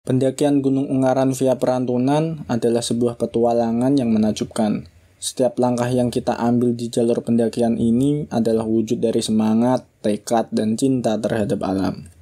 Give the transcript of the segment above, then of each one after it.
Pendakian Gunung Ungaran via Perantunan adalah sebuah petualangan yang menakjubkan. Setiap langkah yang kita ambil di jalur pendakian ini adalah wujud dari semangat, tekad, dan cinta terhadap alam.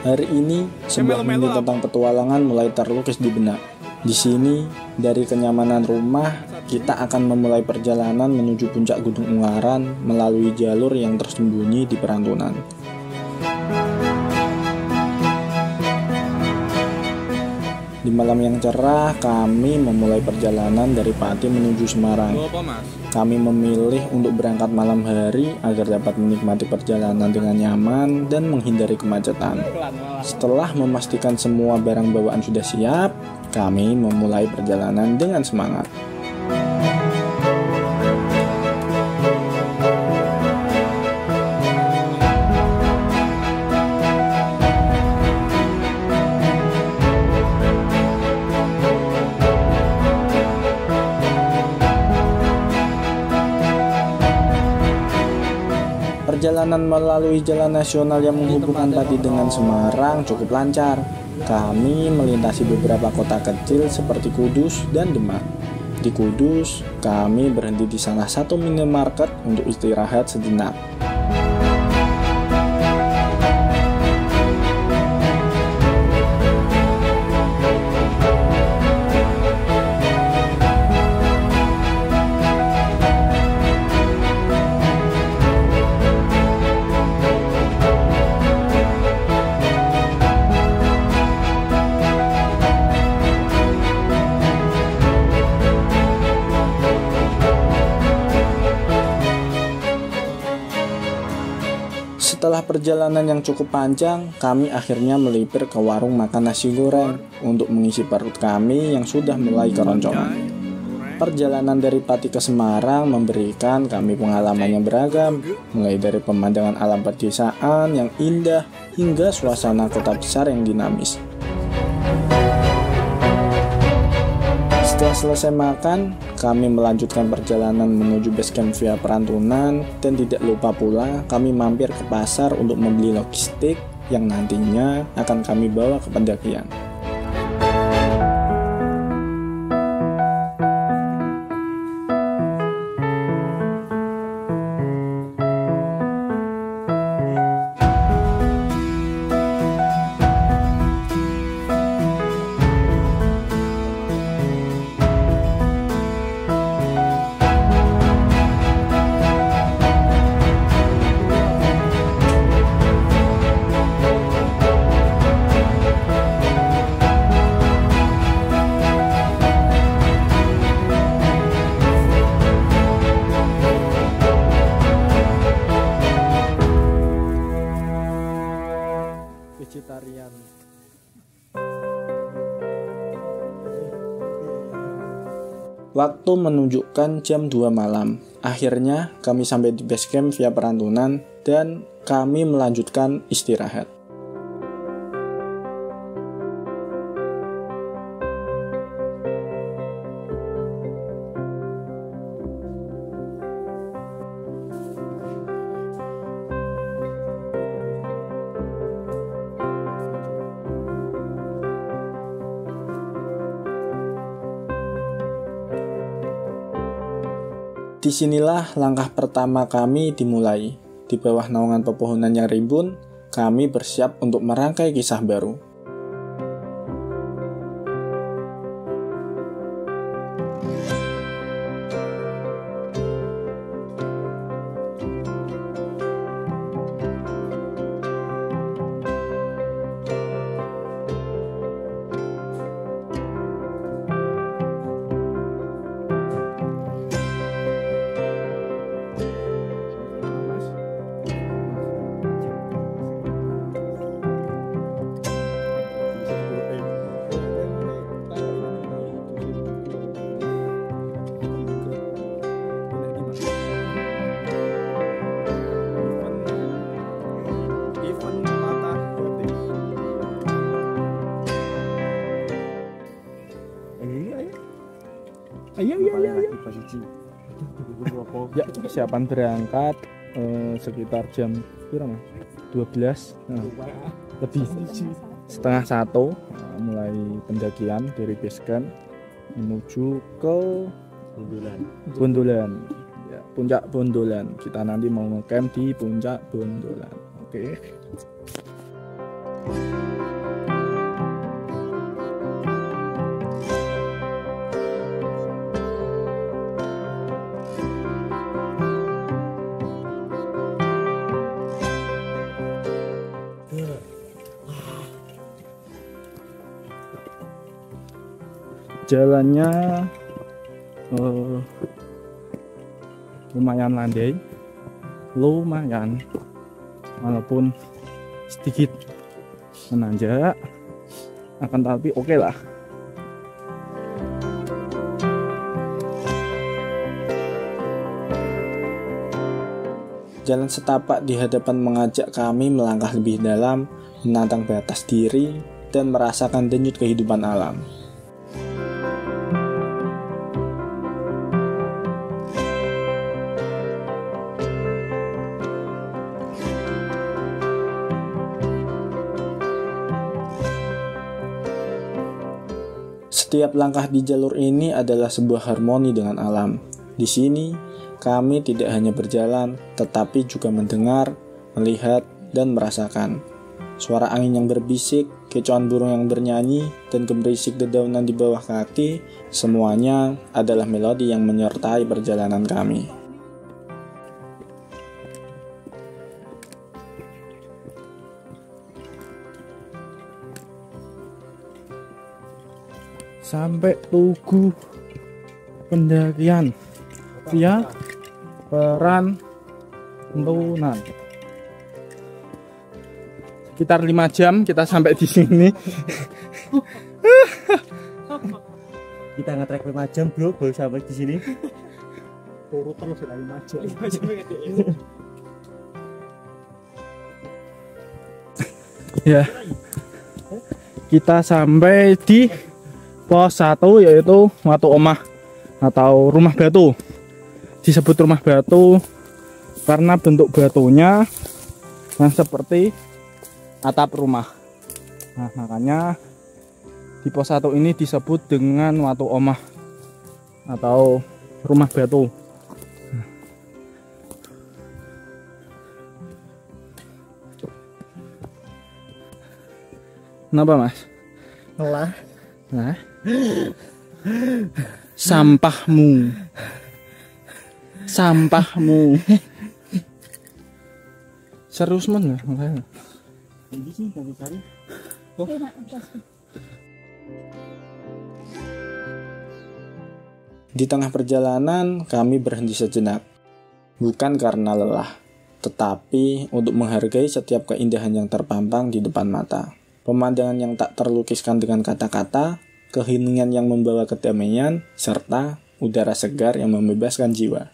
Hari ini, sebuah mimpi tentang petualangan mulai terlukis di benak. Di sini, dari kenyamanan rumah, kita akan memulai perjalanan menuju puncak Gunung Ungaran melalui jalur yang tersembunyi di Perantunan. Di malam yang cerah, kami memulai perjalanan dari Pati menuju Semarang. Kami memilih untuk berangkat malam hari agar dapat menikmati perjalanan dengan nyaman dan menghindari kemacetan. Setelah memastikan semua barang bawaan sudah siap, kami memulai perjalanan dengan semangat. Perjalanan melalui jalan nasional yang menghubungkan Pati dengan Semarang cukup lancar. Kami melintasi beberapa kota kecil seperti Kudus dan Demak. Di Kudus, kami berhenti di salah satu minimarket untuk istirahat sejenak. Setelah perjalanan yang cukup panjang, kami akhirnya melipir ke warung makan nasi goreng untuk mengisi perut kami yang sudah mulai keroncongan. Perjalanan dari Pati ke Semarang memberikan kami pengalaman yang beragam, mulai dari pemandangan alam pedesaan yang indah hingga suasana kota besar yang dinamis. Setelah selesai makan, kami melanjutkan perjalanan menuju base camp via Perantunan dan tidak lupa pula kami mampir ke pasar untuk membeli logistik yang nantinya akan kami bawa ke pendakian. Vegetarian. Waktu menunjukkan jam 2 malam. Akhirnya kami sampai di base camp via Perantunan dan kami melanjutkan istirahat. Disinilah langkah pertama kami dimulai. Di bawah naungan pepohonan yang rimbun, kami bersiap untuk merangkai kisah baru. Ayo. Ya, persiapan berangkat sekitar jam berapa? 12. Lebih setengah 1 mulai pendakian dari base camp menuju ke Bondolan. Ya, puncak Bondolan. Kita nanti mau ngecamp di puncak Bondolan. Oke. Jalannya lumayan landai, walaupun sedikit menanjak, akan tapi oke lah. Jalan setapak di hadapan mengajak kami melangkah lebih dalam, menantang batas diri, dan merasakan denyut kehidupan alam. Setiap langkah di jalur ini adalah sebuah harmoni dengan alam. Di sini, kami tidak hanya berjalan, tetapi juga mendengar, melihat, dan merasakan. Suara angin yang berbisik, kecoan burung yang bernyanyi, dan gemerisik dedaunan di bawah kaki, semuanya adalah melodi yang menyertai perjalanan kami. Sampai Tugu pendakian via Perantunan. Sekitar 5 jam kita sampai di sini. Kita nge-trek 5 jam, bro, baru sampai di sini. Turut terus 5 jam. Ya. Kita sampai di pos 1, yaitu Watu Omah atau rumah batu. Disebut rumah batu karena bentuk batunya yang seperti atap rumah. Nah, makanya di pos 1 ini disebut dengan Watu Omah atau rumah batu. Kenapa, Mas? Lelah. Nah, sampahmu serius men ya? Ini sih kami cari. Di tengah perjalanan kami berhenti sejenak, bukan karena lelah, tetapi untuk menghargai setiap keindahan yang terpampang di depan mata. Pemandangan yang tak terlukiskan dengan kata-kata, keheningan yang membawa kedamaian, serta udara segar yang membebaskan jiwa.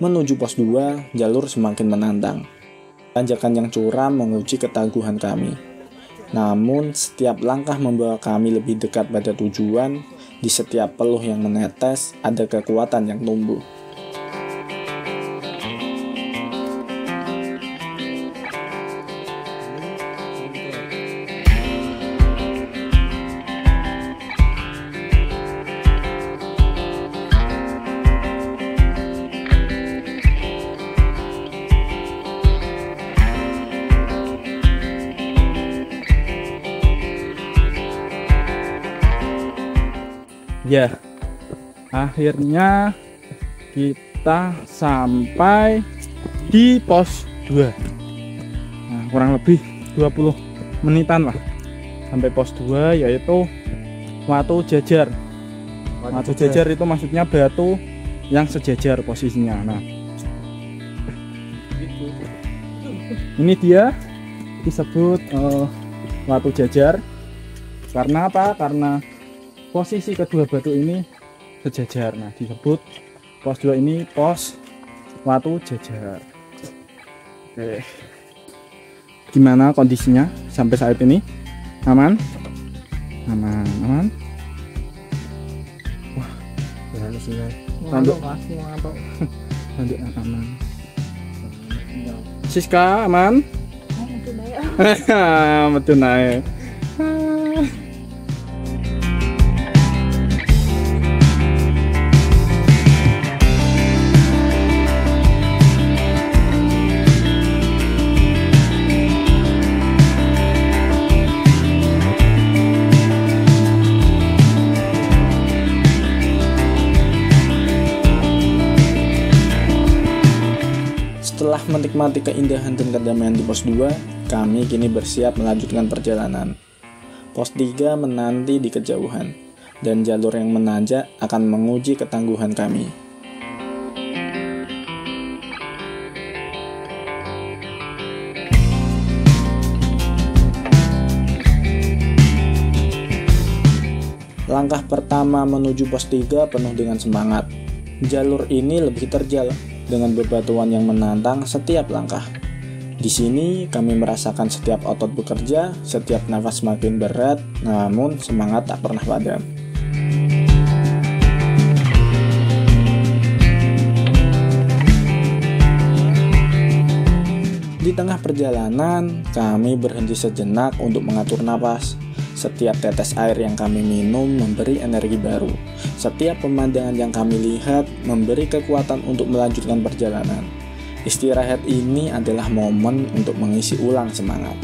Menuju pos 2, jalur semakin menantang. Tanjakan yang curam menguji ketangguhan kami. Namun, setiap langkah membawa kami lebih dekat pada tujuan. Di setiap peluh yang menetes, ada kekuatan yang tumbuh. Ya, akhirnya kita sampai di pos 2. Nah, kurang lebih 20 menitan lah sampai pos 2, yaitu Watu Jajar. Watu Jajar itu maksudnya batu yang sejajar posisinya. Nah, ini dia disebut Watu Jajar. Karena apa? Karena posisi kedua batu ini sejajar. Nah, disebut pos 2 ini pos Watu Jajar. Oke. Gimana kondisinya sampai saat ini? Aman? Aman. Jangan sini. Tanduk aman. Siska aman? Betul naik. Setelah menikmati keindahan dan kedamaian di pos 2, kami kini bersiap melanjutkan perjalanan. Pos 3 menanti di kejauhan, dan jalur yang menanjak akan menguji ketangguhan kami. Langkah pertama menuju pos 3 penuh dengan semangat. Jalur ini lebih terjal, dengan bebatuan yang menantang setiap langkah. Di sini kami merasakan setiap otot bekerja, setiap nafas makin berat, namun semangat tak pernah padam. Di tengah perjalanan, kami berhenti sejenak untuk mengatur napas. Setiap tetes air yang kami minum memberi energi baru. Setiap pemandangan yang kami lihat memberi kekuatan untuk melanjutkan perjalanan. Istirahat ini adalah momen untuk mengisi ulang semangat.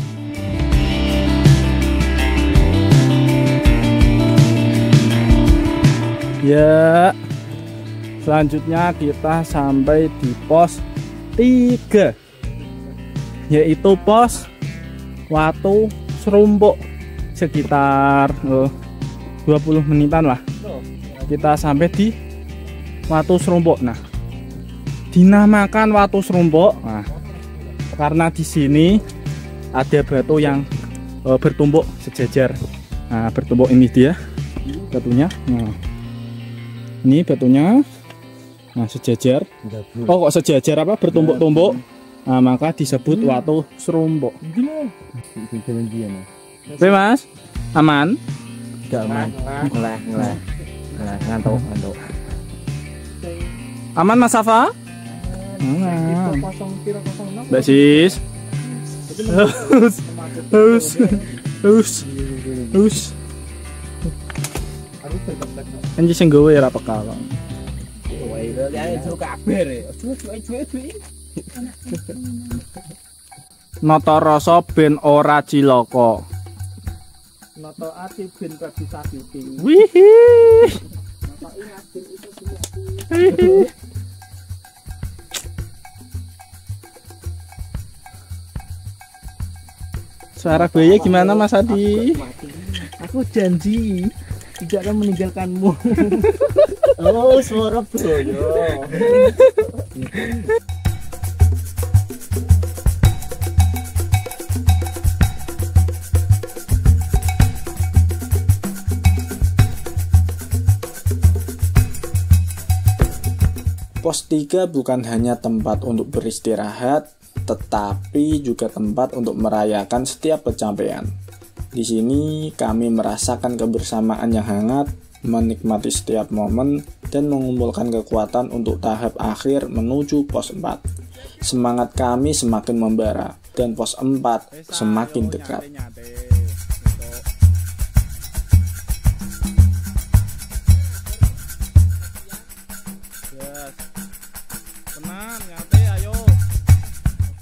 Ya, selanjutnya kita sampai di pos 3, yaitu pos Watu Serumbuk. Sekitar 20 menitan lah kita sampai di Watu Serumbuk. Nah, dinamakan Watu Serumbuk karena di sini ada batu yang bertumbuk sejajar. Nah, bertumbuk ini dia batunya. Nah, ini batunya. Nah, sejajar. Oh, kok sejajar apa? Bertumbuk-tumbuk. Nah, maka disebut Watu Serumbuk. Oke Mas, aman? Gak aman. Ngantuk. Aman Mas Safa? Aman. Mbak Sis. Hus. Anjir sing gawe ora peka kok. Nata rasa ben ora cilaka. Noto ati ben babi sakiting. Wih. Suara buaya gimana Mas Adi? Aku janji tidak akan meninggalkanmu. Oh, suara buaya. Pos 3 bukan hanya tempat untuk beristirahat, tetapi juga tempat untuk merayakan setiap pencapaian. Di sini kami merasakan kebersamaan yang hangat, menikmati setiap momen, dan mengumpulkan kekuatan untuk tahap akhir menuju pos 4. Semangat kami semakin membara, dan pos 4 semakin dekat.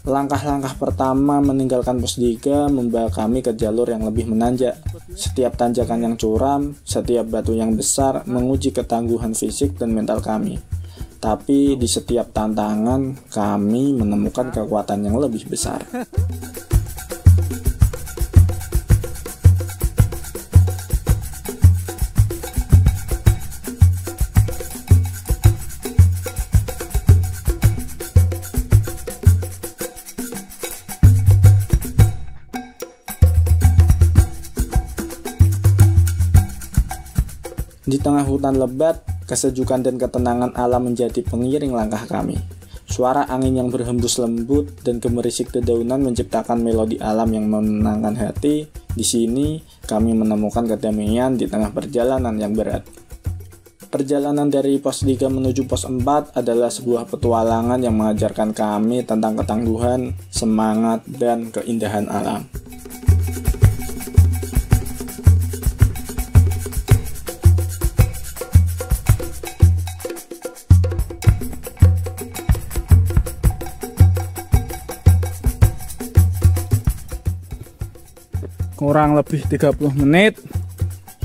Langkah-langkah pertama meninggalkan pos 3 membawa kami ke jalur yang lebih menanjak. Setiap tanjakan yang curam, setiap batu yang besar menguji ketangguhan fisik dan mental kami. Tapi di setiap tantangan, kami menemukan kekuatan yang lebih besar. Di tengah hutan lebat, kesejukan dan ketenangan alam menjadi pengiring langkah kami. Suara angin yang berhembus lembut dan gemerisik dedaunan menciptakan melodi alam yang menenangkan hati. Di sini kami menemukan kedamaian di tengah perjalanan yang berat. Perjalanan dari pos 3 menuju pos 4 adalah sebuah petualangan yang mengajarkan kami tentang ketangguhan, semangat, dan keindahan alam. Kurang lebih 30 menit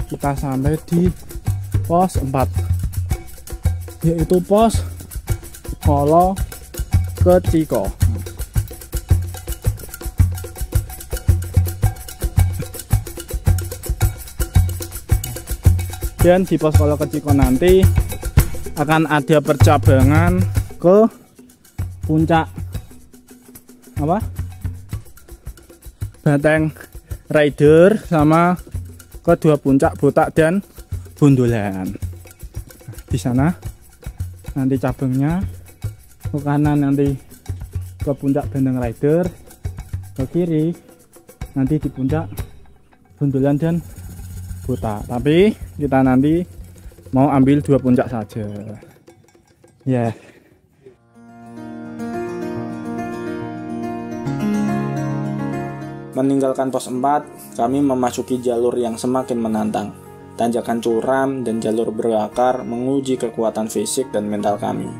kita sampai di pos 4, yaitu pos Kolo Keciko. Dan di pos Kolo Keciko nanti akan ada percabangan ke puncak Banteng Rider sama kedua puncak Botak dan Bondolan. Di sana nanti cabangnya ke kanan nanti ke puncak Banteng Rider, ke kiri nanti di puncak Bondolan dan Botak. Tapi kita nanti mau ambil dua puncak saja. Ya. Meninggalkan pos 4, kami memasuki jalur yang semakin menantang. Tanjakan curam dan jalur berakar menguji kekuatan fisik dan mental kami.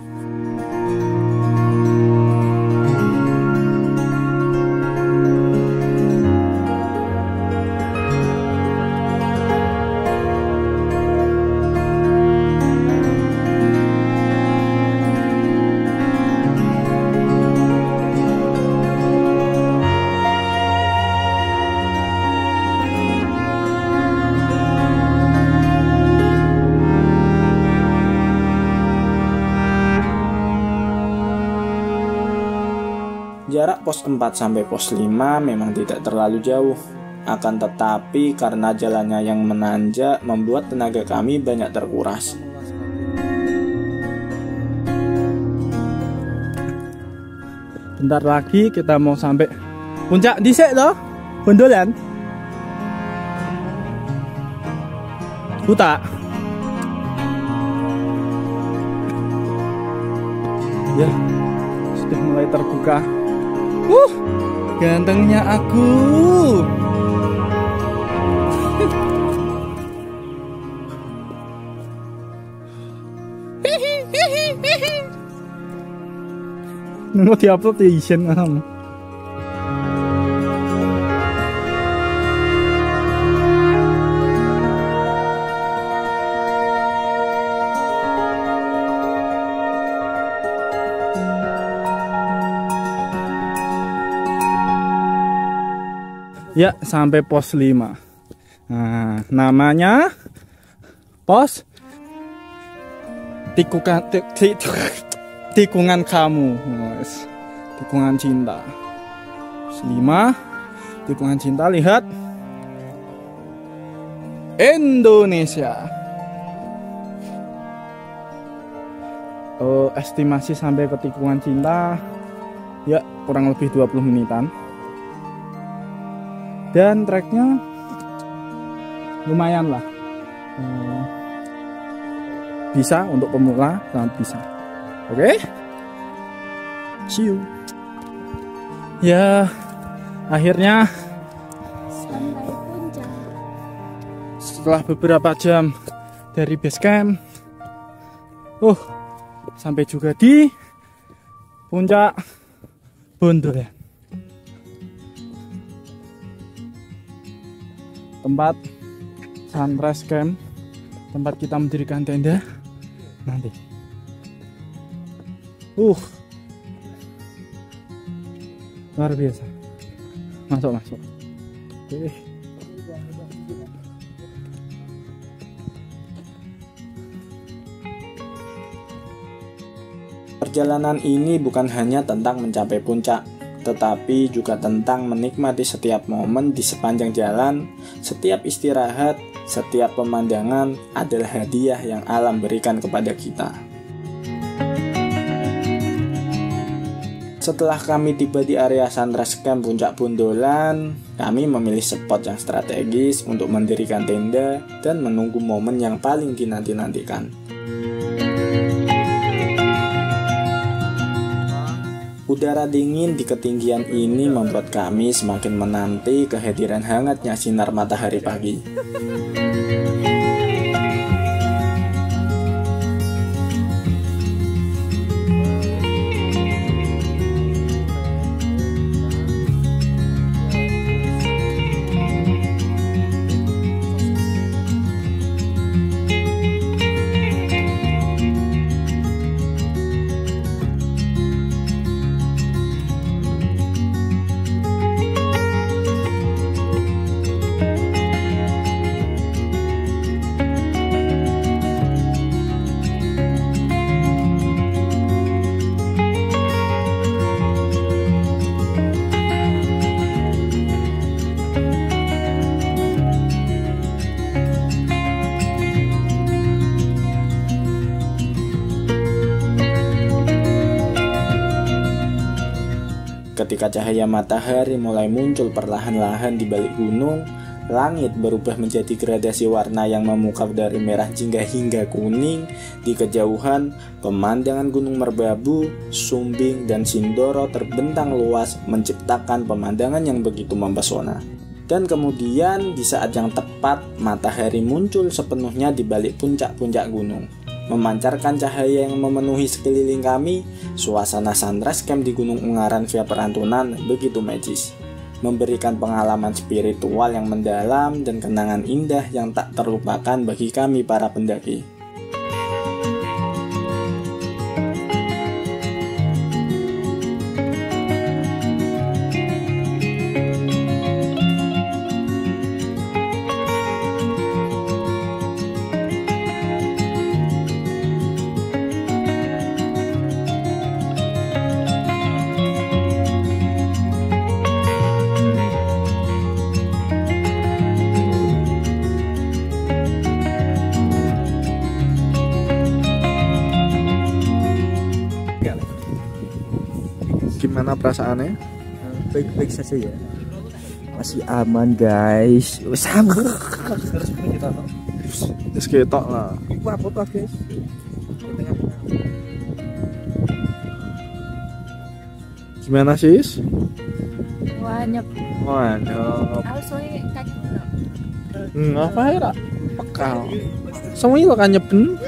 Jarak pos 4 sampai pos 5 memang tidak terlalu jauh. Akan tetapi karena jalannya yang menanjak membuat tenaga kami banyak terkuras. Bentar lagi kita mau sampai puncak dhisik loh, Bondolan. Botak. Ya, sudah mulai terbuka. Gantengnya aku. Nunggu diupload ya Isen kamu. Ya, sampai pos 5. Nah, namanya pos tikungan kamu. Tikungan cinta. Pos 5, tikungan cinta. Lihat Indonesia. Estimasi sampai ke tikungan cinta ya kurang lebih 20 menitan. Dan treknya lumayan lah, bisa untuk pemula, sangat bisa. Oke, see you. Ya, akhirnya setelah beberapa jam dari base camp, sampai juga di puncak Bondolan. Tempat sunrise camp, tempat kita mendirikan tenda nanti. Luar biasa. Masuk. Oke. Perjalanan ini bukan hanya tentang mencapai puncak, tetapi juga tentang menikmati setiap momen di sepanjang jalan. Setiap istirahat, setiap pemandangan adalah hadiah yang alam berikan kepada kita. Setelah kami tiba di area Sunrise Camp Puncak Bondolan, kami memilih spot yang strategis untuk mendirikan tenda dan menunggu momen yang paling dinanti-nantikan. Udara dingin di ketinggian ini membuat kami semakin menanti kehadiran hangatnya sinar matahari pagi. Ketika cahaya matahari mulai muncul perlahan-lahan di balik gunung, langit berubah menjadi gradasi warna yang memukau dari merah jingga hingga kuning. Di kejauhan, pemandangan Gunung Merbabu, Sumbing, dan Sindoro terbentang luas menciptakan pemandangan yang begitu mempesona. Dan kemudian di saat yang tepat, matahari muncul sepenuhnya di balik puncak-puncak gunung, memancarkan cahaya yang memenuhi sekeliling kami. Suasana Sunrise Camp di Gunung Ungaran via Perantunan begitu magis, memberikan pengalaman spiritual yang mendalam dan kenangan indah yang tak terlupakan bagi kami para pendaki. Gimana perasaannya? Baik-baik saja ya. Masih aman guys. Terus ketok lah. Wah, foto guys. Gimana sis? Wanyep. Waduh. Soalnya kaki dulu. Ngapa ya? Pekal. Semuanya kan nyeben.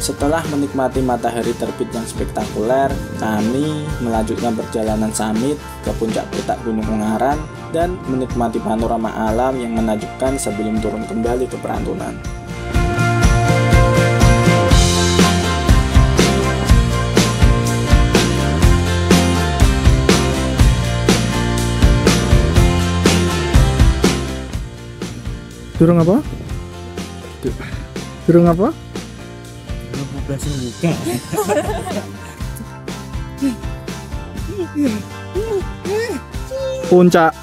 Setelah menikmati matahari terbit yang spektakuler, kami melanjutkan perjalanan summit ke puncak puncak Gunung Ungaran dan menikmati panorama alam yang menakjubkan sebelum turun kembali ke Perantunan. Durung apa? Durung apa? Puncak.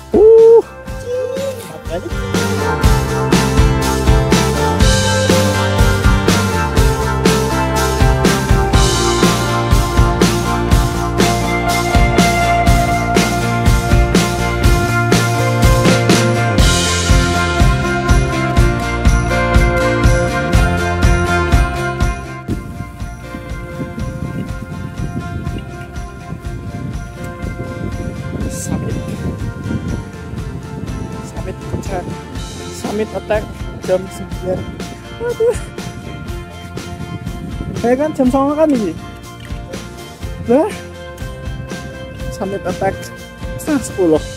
jam 9. Aduh. Kan jam 9 kan ini. Lah. Sampai attack setengah 10.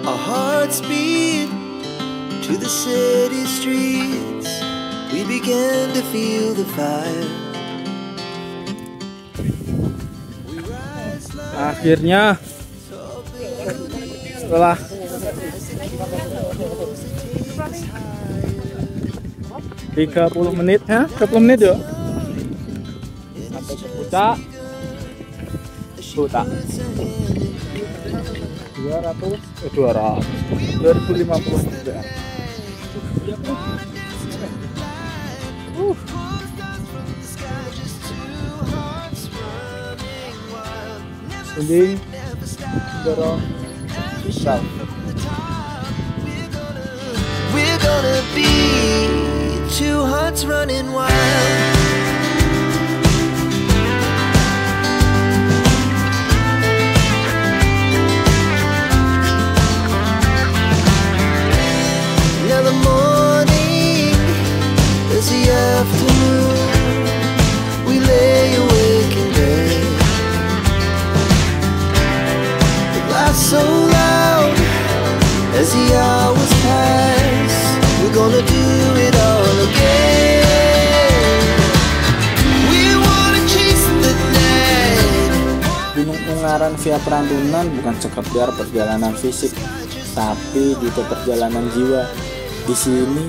Our hearts beat to the city streets. We began to feel the fire. Akhirnya setelah 30 menit, 30 menit ya sampai ke puncak. Tuh tak 2050 juga. Sending dorong pisau. We're gonna be two hearts running wild. Now the morning is the afternoon. We lay awake in bed. The laughs so loud as the hours pass. We're gonna do it all again. We wanna chase the night. Gunung Ungaran via Prambanan bukan sekedar perjalanan fisik, tapi juga perjalanan jiwa. Di sini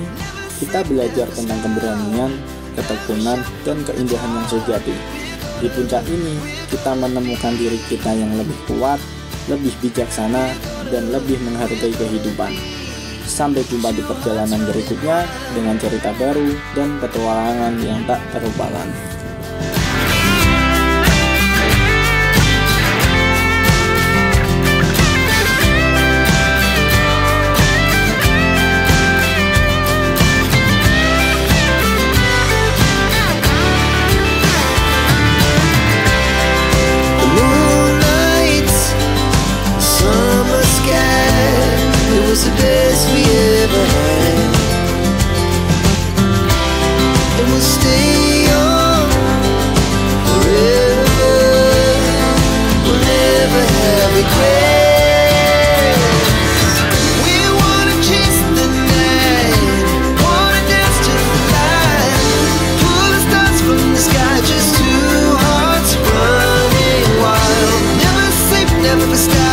kita belajar tentang keberanian, ketekunan, dan keindahan yang sejati. Di puncak ini kita menemukan diri kita yang lebih kuat, lebih bijaksana, dan lebih menghargai kehidupan. Sampai jumpa di perjalanan berikutnya dengan cerita baru dan petualangan yang tak terlupakan. The best we ever had, and we'll stay young forever. We'll never have regrets. We wanna chase the night, wanna dance to the light, pull the stars from the sky, just two hearts running wild. Never sleep, never stop.